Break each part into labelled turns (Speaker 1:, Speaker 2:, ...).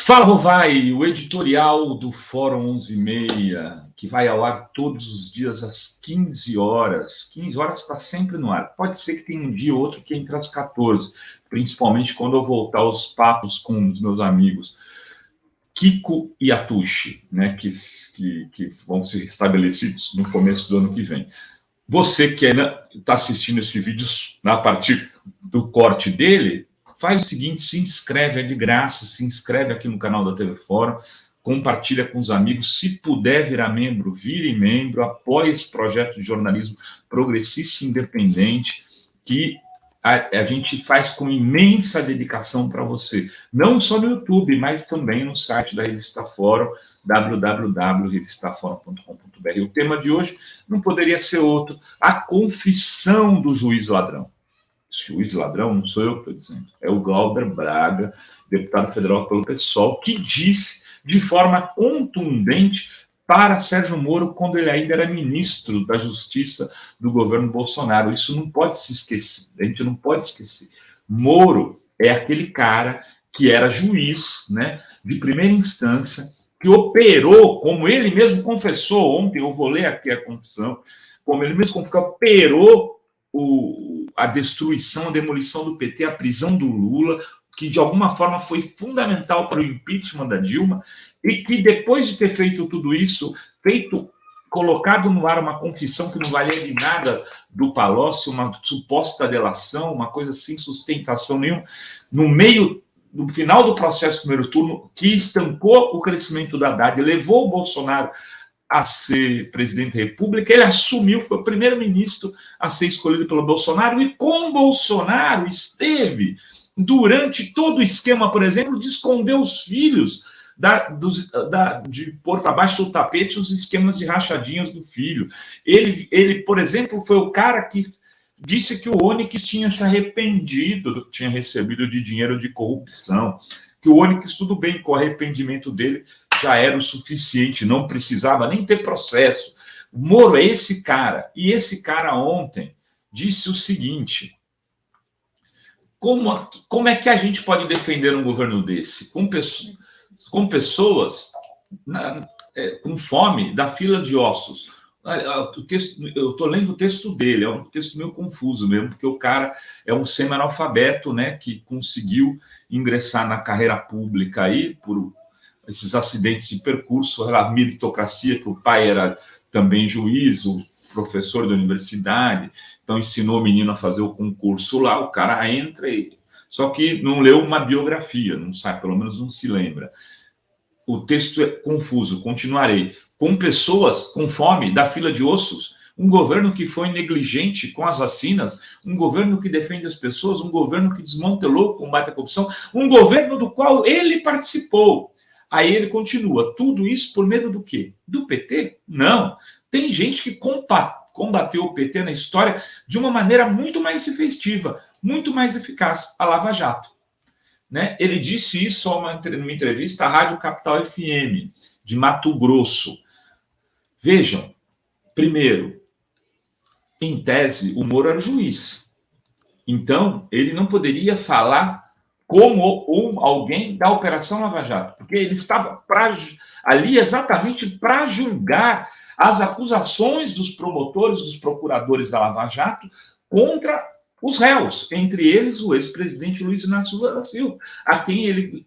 Speaker 1: Fala, Rovai, o editorial do Fórum 11h30, que vai ao ar todos os dias às 15 horas. 15 horas está sempre no ar. Pode ser que tenha um dia ou outro que entre às 14, principalmente quando eu voltar aos papos com os meus amigos Kiko e Atushi, né, que vão ser estabelecidos no começo do ano que vem. Você que está assistindo esse vídeo a partir do corte dele, faz o seguinte, se inscreve, é de graça, se inscreve aqui no canal da TV Fórum, compartilha com os amigos, se puder virar membro, vire membro, apoie esse projeto de jornalismo progressista e independente, que a gente faz com imensa dedicação para você, não só no YouTube, mas também no site da Revista Fórum, www.revistaforum.com.br. O tema de hoje não poderia ser outro, a confissão do juiz ladrão. Juiz ladrão, não sou eu que estou dizendo, é o Glauber Braga, deputado federal pelo PSOL, que disse de forma contundente para Sérgio Moro quando ele ainda era ministro da Justiça do governo Bolsonaro. Isso não pode se esquecer, a gente não pode esquecer. Moro é aquele cara que era juiz, né, de primeira instância, que operou, como ele mesmo confessou ontem, eu vou ler aqui a confissão, como ele mesmo confessou, operou a destruição, a demolição do PT, a prisão do Lula, que de alguma forma foi fundamental para o impeachment da Dilma, e que depois de ter feito tudo isso, colocado no ar uma confissão que não valia de nada do Palocci, uma suposta delação, uma coisa sem sustentação nenhuma, no final do processo do primeiro turno, que estancou o crescimento da Haddad, levou o Bolsonaro a ser presidente da República, ele assumiu, foi o primeiro-ministro a ser escolhido pelo Bolsonaro, e com Bolsonaro esteve durante todo o esquema, por exemplo, de esconder os filhos, de pôr para baixo do tapete os esquemas de rachadinhas do filho. Ele, por exemplo, foi o cara que disse que o Onyx tinha se arrependido do que tinha recebido de dinheiro de corrupção, que o Onyx, tudo bem, com o arrependimento dele, já era o suficiente, não precisava nem ter processo. O Moro é esse cara, e esse cara ontem disse o seguinte: como é que a gente pode defender um governo desse? Com pessoas com fome da fila de ossos. Eu estou lendo o texto dele, é um texto meio confuso mesmo, porque o cara é um semi-analfabeto, né, que conseguiu ingressar na carreira pública aí por esses acidentes de percurso, a meritocracia, que o pai era também juiz, o professor da universidade, então ensinou o menino a fazer o concurso lá, o cara entra, só que não leu uma biografia, não sabe, pelo menos não se lembra. O texto é confuso, continuarei. Com pessoas com fome, da fila de ossos, um governo que foi negligente com as vacinas, um governo que defende as pessoas, um governo que desmantelou o combate à corrupção, um governo do qual ele participou. Aí ele continua, tudo isso por medo do quê? Do PT? Não. Tem gente que combateu o PT na história de uma maneira muito mais efetiva, muito mais eficaz, a Lava Jato. Né? Ele disse isso numa entrevista à Rádio Capital FM, de Mato Grosso. Vejam, primeiro, em tese, o Moro era juiz. Então, ele não poderia falar como alguém da Operação Lava Jato, porque ele estava ali exatamente para julgar as acusações dos promotores, dos procuradores da Lava Jato contra os réus, entre eles o ex-presidente Luiz Inácio Lula da Silva, a quem ele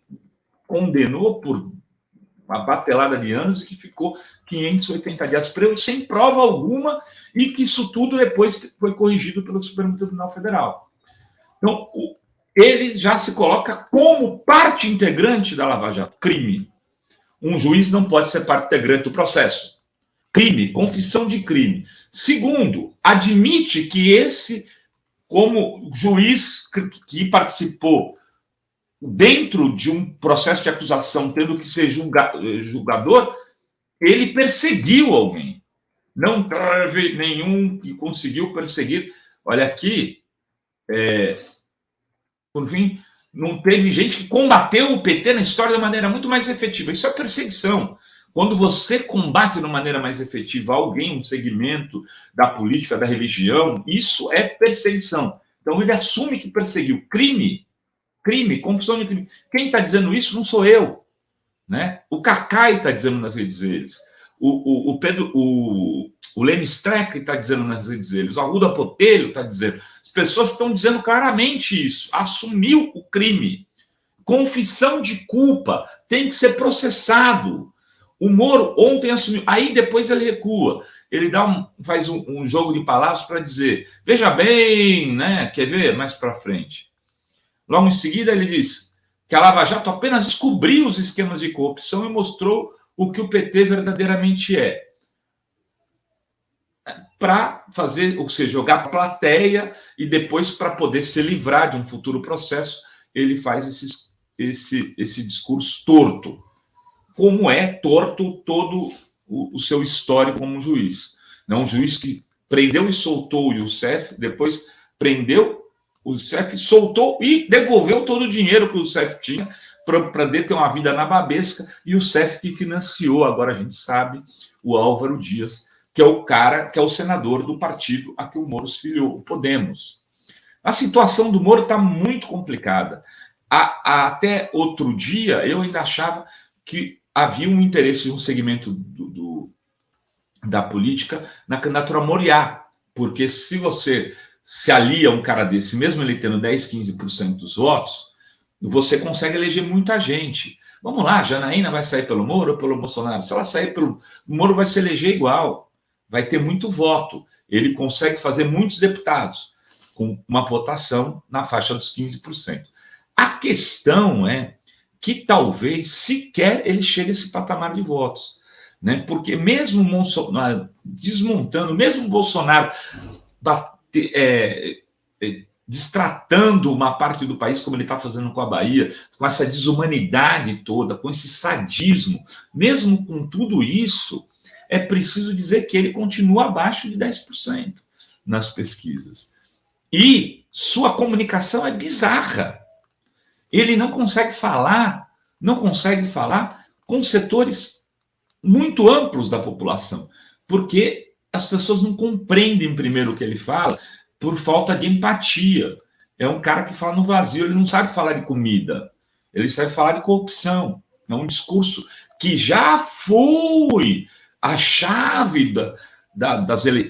Speaker 1: condenou por uma batelada de anos e que ficou 580 dias preso sem prova alguma, e que isso tudo depois foi corrigido pelo Supremo Tribunal Federal. Então, ele já se coloca como parte integrante da Lava Jato. Crime. Um juiz não pode ser parte integrante do processo. Crime, confissão de crime. Segundo, admite que como juiz que participou dentro de um processo de acusação, tendo que ser julgador, ele perseguiu alguém. Não teve nenhum que conseguiu perseguir. Olha aqui, por fim, não teve gente que combateu o PT na história de maneira muito mais efetiva. Isso é perseguição. Quando você combate de maneira mais efetiva alguém, um segmento da política, da religião, isso é perseguição. Então, ele assume que perseguiu. Crime, confissão de crime. Quem está dizendo isso não sou eu. né? O Cacai está dizendo nas redes deles. O Lênin Streck está dizendo nas redes deles. O Arruda Botelho está dizendo. As pessoas estão dizendo claramente isso. Assumiu o crime. Confissão de culpa. Tem que ser processado. O Moro ontem assumiu. Aí depois ele recua. Ele faz um jogo de palavras para dizer, veja bem, né? Quer ver? Mais para frente. Logo em seguida ele diz que a Lava Jato apenas descobriu os esquemas de corrupção e mostrou o que o PT verdadeiramente é. Para fazer, ou seja, jogar para a plateia e depois, para poder se livrar de um futuro processo, ele faz esse discurso torto. Como é torto todo o seu histórico como juiz. Não, um juiz que prendeu e soltou o Youssef, depois prendeu o Youssef, soltou e devolveu todo o dinheiro que o Youssef tinha para ter uma vida nababesca, e o Youssef que financiou, agora a gente sabe, o Álvaro Dias, que é o cara, que é o senador do partido a que o Moro se filiou, o Podemos. A situação do Moro está muito complicada. Até outro dia, eu ainda achava que havia um interesse de um segmento da política na candidatura Moriá, porque se você se alia a um cara desse, mesmo ele tendo 10, 15% dos votos, você consegue eleger muita gente. Vamos lá, Janaína vai sair pelo Moro ou pelo Bolsonaro? Se ela sair pelo Moro, vai se eleger igual, vai ter muito voto. Ele consegue fazer muitos deputados, com uma votação na faixa dos 15%. A questão é que talvez sequer ele chegue a esse patamar de votos, né? Porque mesmo Bolsonaro desmontando, mesmo Bolsonaro destratando uma parte do país, como ele está fazendo com a Bahia, com essa desumanidade toda, com esse sadismo, mesmo com tudo isso, é preciso dizer que ele continua abaixo de 10% nas pesquisas. E sua comunicação é bizarra. Ele não consegue falar com setores muito amplos da população, porque as pessoas não compreendem primeiro o que ele fala por falta de empatia. É um cara que fala no vazio, ele não sabe falar de comida, ele sabe falar de corrupção. É um discurso que já foi a chave da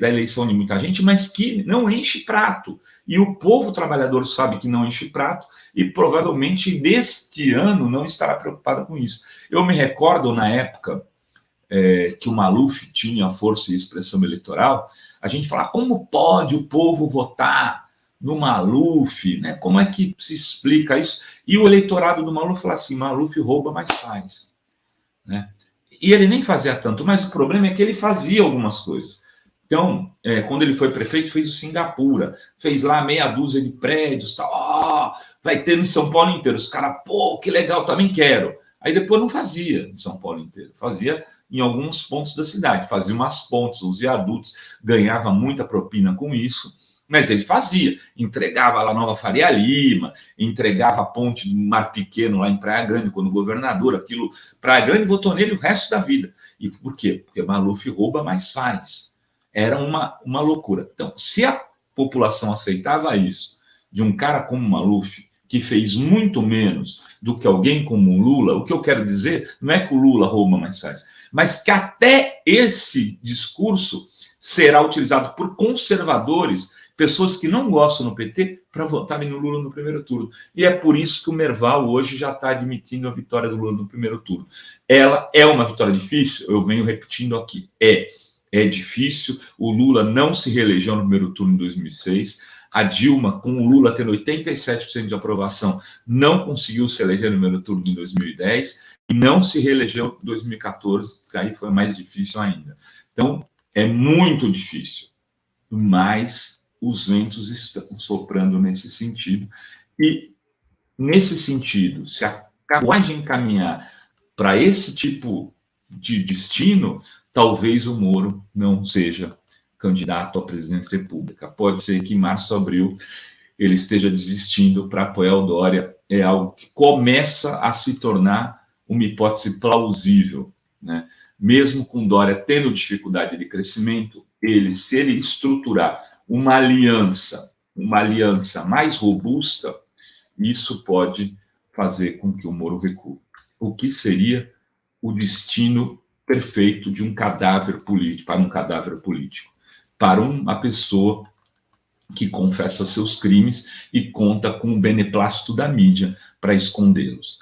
Speaker 1: eleição de muita gente, mas que não enche prato. E o povo trabalhador sabe que não enche prato e provavelmente neste ano não estará preocupado com isso. Eu me recordo na época que o Maluf tinha força e expressão eleitoral, a gente falava, como pode o povo votar no Maluf, né? Como é que se explica isso? E o eleitorado do Maluf fala assim, Maluf rouba, mas faz, né? E ele nem fazia tanto, mas o problema é que ele fazia algumas coisas. Então, quando ele foi prefeito, fez o Singapura, fez lá meia dúzia de prédios, tal. Vai ter no São Paulo inteiro. Os caras, pô, que legal, também quero. Aí depois não fazia em São Paulo inteiro, fazia em alguns pontos da cidade, fazia umas pontes, os viadutos, ganhava muita propina com isso, mas ele fazia, entregava lá Nova Faria Lima, entregava a ponte do Mar Pequeno lá em Praia Grande, quando o governador, aquilo, Praia Grande votou nele o resto da vida. E por quê? Porque Maluf rouba, mas faz. Era uma loucura. Então, se a população aceitava isso, de um cara como Maluf, que fez muito menos do que alguém como o Lula, o que eu quero dizer não é que o Lula rouba, mas faz, mas que até esse discurso será utilizado por conservadores, pessoas que não gostam do PT, para votarem no Lula no primeiro turno. E é por isso que o Merval hoje já está admitindo a vitória do Lula no primeiro turno. Ela é uma vitória difícil, eu venho repetindo aqui, é difícil, o Lula não se reelegeu no primeiro turno em 2006, a Dilma, com o Lula tendo 87% de aprovação, não conseguiu se eleger no primeiro turno em 2010 e não se reelegeu em 2014, que aí foi mais difícil ainda. Então, é muito difícil, mas os ventos estão soprando nesse sentido. E, nesse sentido, se a carruagem caminhar para esse tipo de destino, talvez o Moro não seja candidato à presidência da República. Pode ser que em março, abril, ele esteja desistindo para apoiar o Dória. É algo que começa a se tornar uma hipótese plausível, né? Mesmo com Dória tendo dificuldade de crescimento, se ele estruturar uma aliança mais robusta, isso pode fazer com que o Moro recue. O que seria o destino perfeito de um cadáver político, para uma pessoa que confessa seus crimes e conta com o beneplácito da mídia para escondê-los.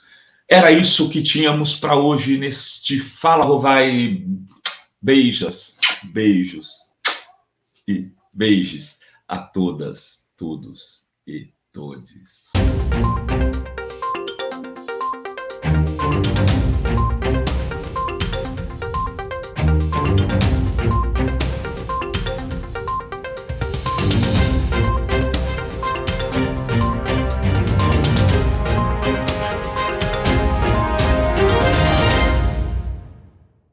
Speaker 1: Era isso que tínhamos para hoje neste Fala Rovai. Beijos e beijos a todas, todos e todes.